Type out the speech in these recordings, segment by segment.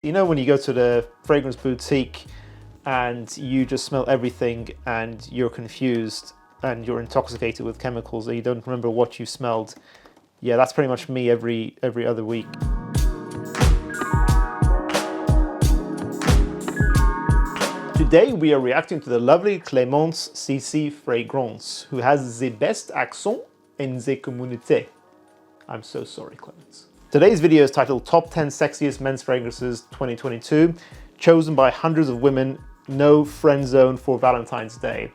You know when you go to the fragrance boutique and you just smell everything and you're confused and you're intoxicated with chemicals and you don't remember what you smelled? Yeah, that's pretty much me every other week. Today we are reacting to the lovely Clemence CC fragrance, who has the best accent in the communauté. I'm so sorry, Clemence. Today's video is titled Top 10 Sexiest Men's Fragrances 2022, chosen by hundreds of women, no friend zone for Valentine's Day.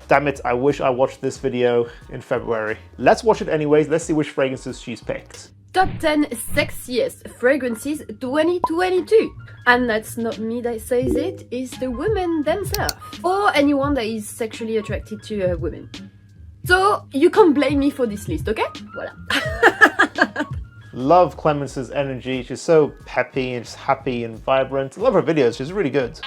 Damn it, I wish I watched this video in February. Let's watch it anyways, let's see which fragrances she's picked. Top 10 Sexiest Fragrances 2022. And that's not me that says it, it's the women themselves. Or anyone that is sexually attracted to women. So you can't blame me for this list, okay? Voilà. Love Clemence's energy. She's so peppy and just happy and vibrant. I love her videos. She's really good.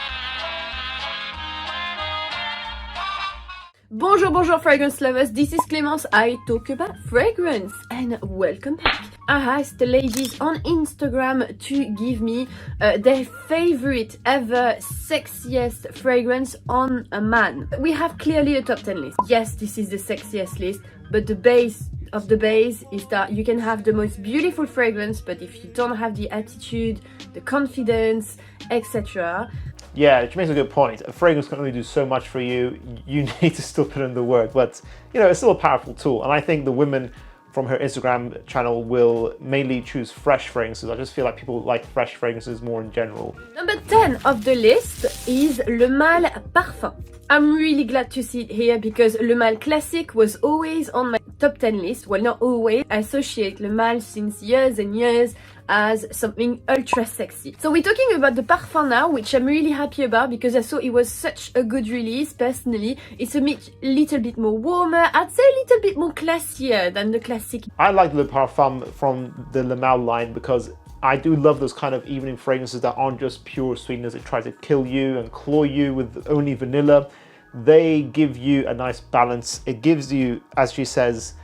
Bonjour fragrance lovers, this is Clemence. I talk about fragrance and welcome back. I asked the ladies on Instagram to give me their favorite ever sexiest fragrance on a man. We have clearly a top 10 list. Yes, this is the sexiest list, but the base of the base is that you can have the most beautiful fragrance, but if you don't have the attitude, the confidence, etc. Yeah, she makes a good point. A fragrance can only do so much for you. You need to still put in the work, but you know, it's still a powerful tool. And I think the women from her Instagram channel will mainly choose fresh fragrances. I just feel like people like fresh fragrances more in general. Number 10 of the list is Le Male Parfum. I'm really glad to see it here because Le Male Classic was always on my top 10 list. Well, not always. I associate Le Male since years and years as something ultra sexy. So we're talking about the Parfum now, which I'm really happy about because I thought it was such a good release personally. It's a little bit more warmer, I'd say a little bit more classier than the classic. I like Le Parfum from the Le Male line because I do love those kind of evening fragrances that aren't just pure sweetness. It tries to kill you and claw you with only vanilla. They give you a nice balance. It gives you, as she says,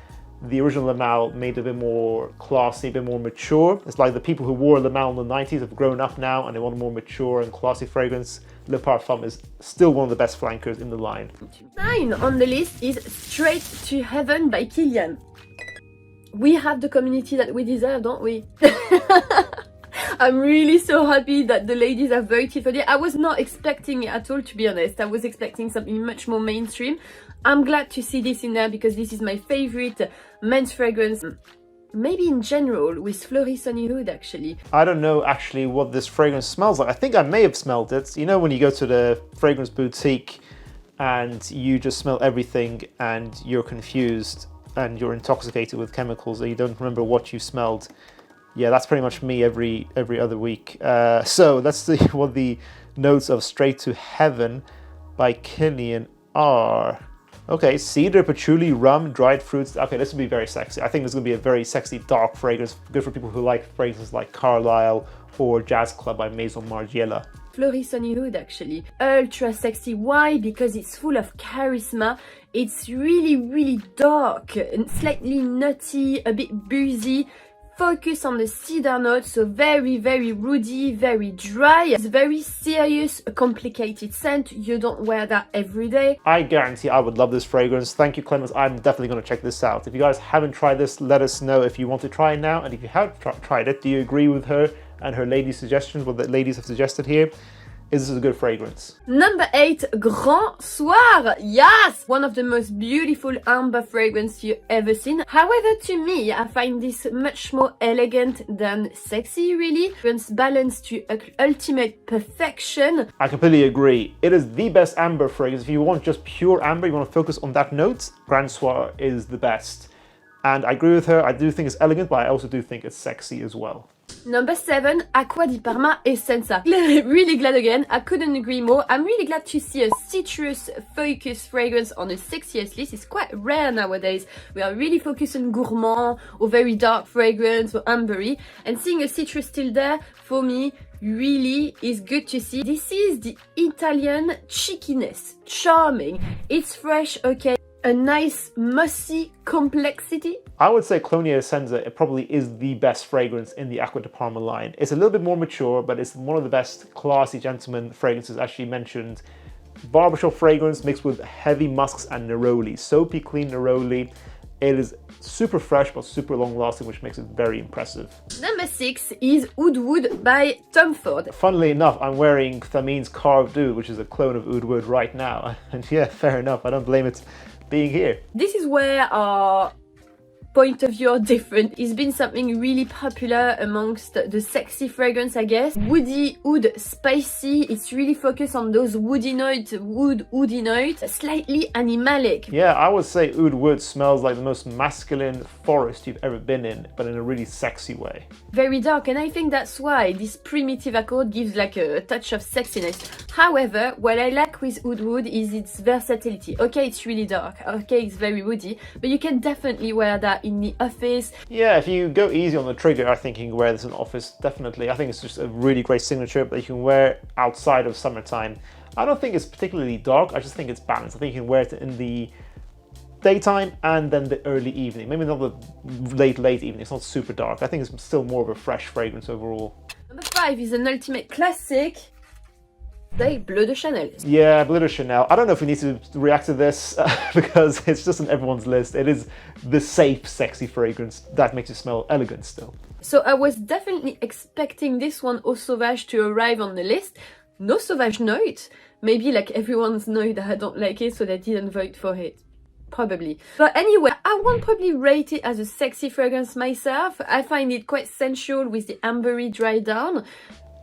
the original Le Male made a bit more classy, a bit more mature. It's like the people who wore Le Male in the 90s have grown up now and they want a more mature and classy fragrance. Le Parfum is still one of the best flankers in the line. 9 on the list is Straight to Heaven by Kilian. We have the community that we deserve, don't we? I'm really so happy that the ladies have voted for it. I was not expecting it at all, to be honest. I was expecting something much more mainstream. I'm glad to see this in there because this is my favorite men's fragrance. Maybe in general with Fleury Sunny Hood actually. I don't know actually what this fragrance smells like. I think I may have smelled it. You know when you go to the fragrance boutique and you just smell everything and you're confused and you're intoxicated with chemicals and you don't remember what you smelled? Yeah, that's pretty much me every other week. So let's see what the notes of Straight to Heaven by Kilian are. Okay, cedar, patchouli, rum, dried fruits. Okay, this will be very sexy. I think this is going to be a very sexy dark fragrance, good for people who like fragrances like Carlisle or Jazz Club by Maison Margiela. Fleury Sunny Hood actually. Ultra sexy. Why? Because it's full of charisma. It's really dark and slightly nutty, a bit boozy. Focus on the cedar notes, so very woody, very dry. It's very serious, a complicated scent. You don't wear that every day. I guarantee I would love this fragrance. Thank you, Clemence. I'm definitely going to check this out. If you guys haven't tried this, let us know if you want to try it now. And if you have tried it, do you agree with her and her lady suggestions, what the ladies have suggested here? Is this a good fragrance? Number 8, Grand Soir. Yes! One of the most beautiful amber fragrance you've ever seen. However, to me, I find this much more elegant than sexy, really. It's balanced to ultimate perfection. I completely agree. It is the best amber fragrance. If you want just pure amber, you want to focus on that note, Grand Soir is the best. And I agree with her. I do think it's elegant, but I also do think it's sexy as well. Number 7, Acqua di Parma Essenza. Really glad again, I couldn't agree more. I'm really glad to see a citrus focused fragrance on the sexiest list. It's quite rare nowadays. We are really focused on gourmand or very dark fragrance or ambery. And seeing a citrus still there, for me, really is good to see. This is the Italian cheekiness. Charming. It's fresh, okay. a nice mossy complexity. I would say Colonia Essenza, it probably is the best fragrance in the Acqua di Parma line. It's a little bit more mature, but it's one of the best classy gentleman fragrances, as she mentioned. Barbershop fragrance mixed with heavy musks and neroli. Soapy, clean neroli. It is super fresh, but super long lasting, which makes it very impressive. Number 6 is Oud Wood by Tom Ford. Funnily enough, I'm wearing Thamine's Carved Oud, which is a clone of Oud Wood right now. And yeah, fair enough. I don't blame it being here. This is where our point of view are different. It's been something really popular amongst the sexy fragrance, I guess. Woody, oud, spicy. It's really focused on those woody notes, woody notes, slightly animalic. Yeah, I would say Oud Wood smells like the most masculine forest you've ever been in, but in a really sexy way. Very dark, and I think that's why this primitive accord gives like a touch of sexiness. However, what I like with Oud Wood is its versatility. Okay, it's really dark. Okay, it's very woody, but you can definitely wear that in the office. Yeah, if you go easy on the trigger, I think you can wear this in office, definitely. I think it's just a really great signature that you can wear outside of summertime. I don't think it's particularly dark, I just think it's balanced. I think you can wear it in the daytime and then the early evening. Maybe not the late evening, it's not super dark. I think it's still more of a fresh fragrance overall. Number 5 is an ultimate classic. Bleu De Chanel. Yeah, Bleu De Chanel. I don't know if we need to react to this because it's just on everyone's list. It is the safe, sexy fragrance that makes you smell elegant still. So I was definitely expecting this one, Eau Sauvage, to arrive on the list. No Sauvage note. Maybe like everyone's know that I don't like it, so they didn't vote for it. Probably. But anyway, I won't probably rate it as a sexy fragrance myself. I find it quite sensual with the ambery dry down.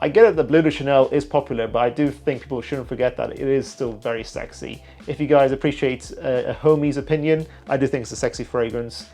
I get it that Bleu De Chanel is popular, but I do think people shouldn't forget that it is still very sexy. If you guys appreciate a homie's opinion, I do think it's a sexy fragrance.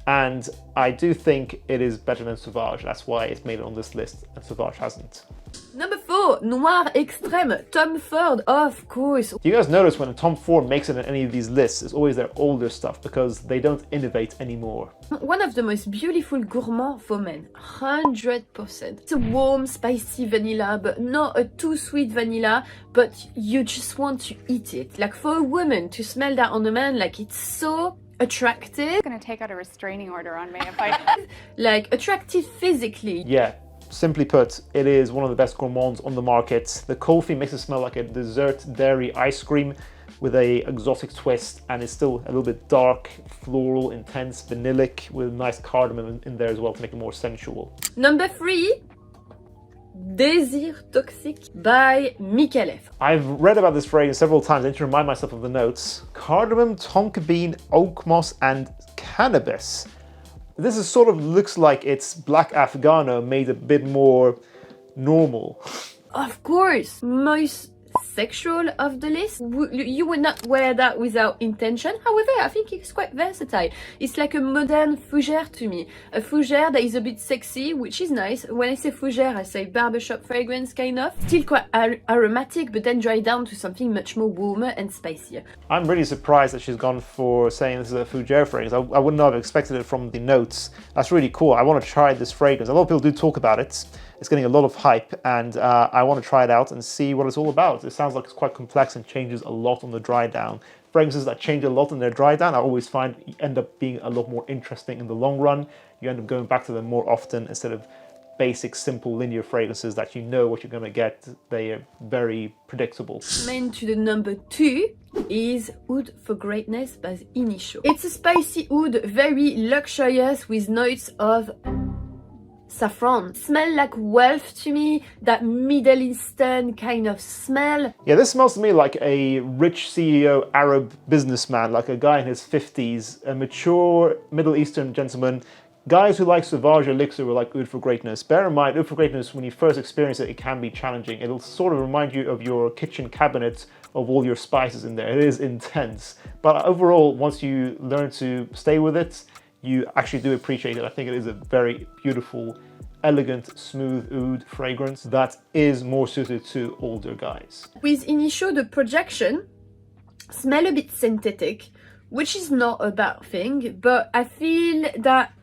And I do think it is better than Sauvage. That's why it's made it on this list and Sauvage hasn't. Number 4, Noir Extrême, Tom Ford, of course. Do you guys notice when Tom Ford makes it in any of these lists, it's always their older stuff because they don't innovate anymore. One of the most beautiful gourmand for men, 100%. It's a warm, spicy vanilla, but not a too sweet vanilla, but you just want to eat it. Like for a woman to smell that on a man, like it's so attractive. I'm gonna take out a restraining order on me if I... Like attractive physically. Yeah. Simply put, it is one of the best gourmands on the market. The coffee makes it smell like a dessert dairy ice cream with a exotic twist, and it's still a little bit dark, floral, intense, vanillic with nice cardamom in there as well to make it more sensual. Number 3, Desir Toxic by Micallef. I've read about this fragrance several times. I need to remind myself of the notes. Cardamom, tonka bean, oak moss, and cannabis. This is sort of looks like it's black Afghano made a bit more normal. Of course, most sexual of the list. You would not wear that without intention. However, I think it's quite versatile. It's like a modern fougère to me. A fougère that is a bit sexy, which is nice. When I say fougère, I say barbershop fragrance, kind of. Still quite aromatic, but then dry down to something much more warmer and spicier. I'm really surprised that she's gone for saying this is a fougère fragrance. I would not have expected it from the notes. That's really cool. I want to try this fragrance. A lot of people do talk about it. It's getting a lot of hype, and I want to try it out and see what it's all about. It sounds like it's quite complex and changes a lot on the dry down. Fragrances that change a lot in their dry down, I always find end up being a lot more interesting in the long run. You end up going back to them more often instead of basic, simple, linear fragrances that you know what you're going to get. They are very predictable. Main to the number 2 is Oud for Greatness by Initio. It's a spicy oud, very luxurious with notes of saffron. Smell like wealth to me, that Middle Eastern kind of smell. Yeah, this smells to me like a rich CEO Arab businessman, like a guy in his 50s, a mature Middle Eastern gentleman. Guys who like Sauvage Elixir will like Oud for Greatness. Bear in mind, Oud for Greatness, when you first experience it, it can be challenging. It'll sort of remind you of your kitchen cabinet of all your spices in there. It is intense. But overall, once you learn to stay with it, you actually do appreciate it. I think it is a very beautiful, elegant, smooth oud fragrance that is more suited to older guys. With Initio, the projection smell a bit synthetic, which is not a bad thing, but I feel that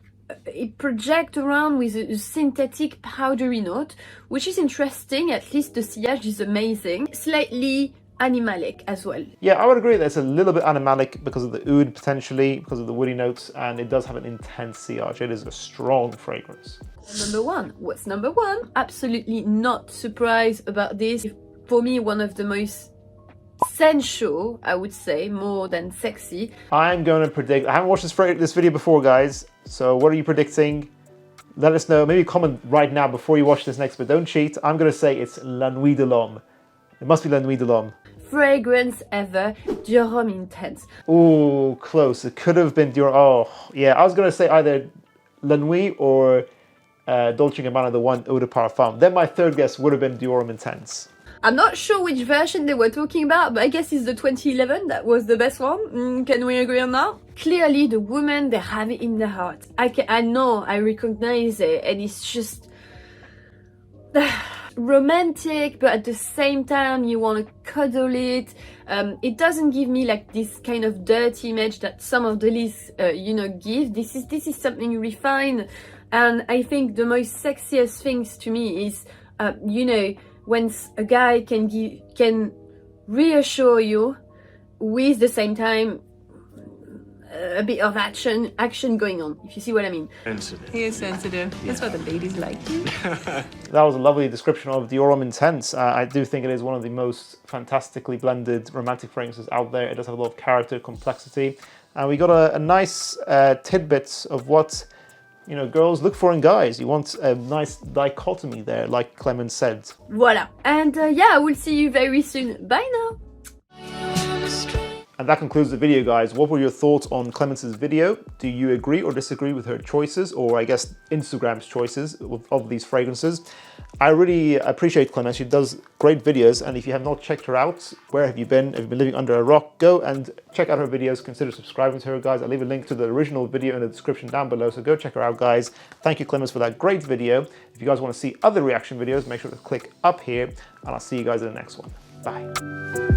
it projects around with a synthetic powdery note, which is interesting. At least the sillage is amazing. Slightly animalic as well. Yeah, I would agree that it's a little bit animalic because of the oud potentially, because of the woody notes, and it does have an intense sillage. It is a strong fragrance. Number one. What's number one? Absolutely not surprised about this. For me, one of the most sensual, I would say, more than sexy. I'm going to predict, I haven't watched this video before, guys, so what are you predicting? Let us know. Maybe comment right now before you watch this next, but don't cheat. I'm going to say it's La Nuit de l'Homme. It must be La Nuit de l'Homme. Fragrance ever, Dior Homme Intense. Ooh, close. It could have been Dior. Oh, yeah. I was going to say either La Nuit or Dolce & Gabbana, the one Eau de Parfum. Then my third guess would have been Dior Homme Intense. I'm not sure which version they were talking about, but I guess it's the 2011 that was the best one. Can we agree on that? Clearly, the women, they have it in their heart. I know, I recognize it, and it's just romantic, but at the same time, you want to cuddle it. It doesn't give me like this kind of dirty image that some of the lists, give. This is something refined, and I think the most sexiest things to me is, when a guy can reassure you with the same time a bit of action going on, if you see what I mean. Sensitive. He is sensitive. That's what the ladies like. That was a lovely description of Dior Homme Intense. I do think it is one of the most fantastically blended romantic fragrances out there. It does have a lot of character, complexity, and we got a nice tidbits of what girls look for in guys. You want a nice dichotomy there, like Clemence said. Voila. And I will see you very soon. Bye now. And that concludes the video, guys. What were your thoughts on Clemence's video? Do you agree or disagree with her choices, or I guess Instagram's choices of these fragrances? I really appreciate Clemence. She does great videos, and if you have not checked her out, where have you been? Have you been living under a rock? Go and check out her videos. Consider subscribing to her, guys. I'll leave a link to the original video in the description down below, so go check her out, guys. Thank you, Clemence, for that great video. If you guys want to see other reaction videos, make sure to click up here, and I'll see you guys in the next one. Bye.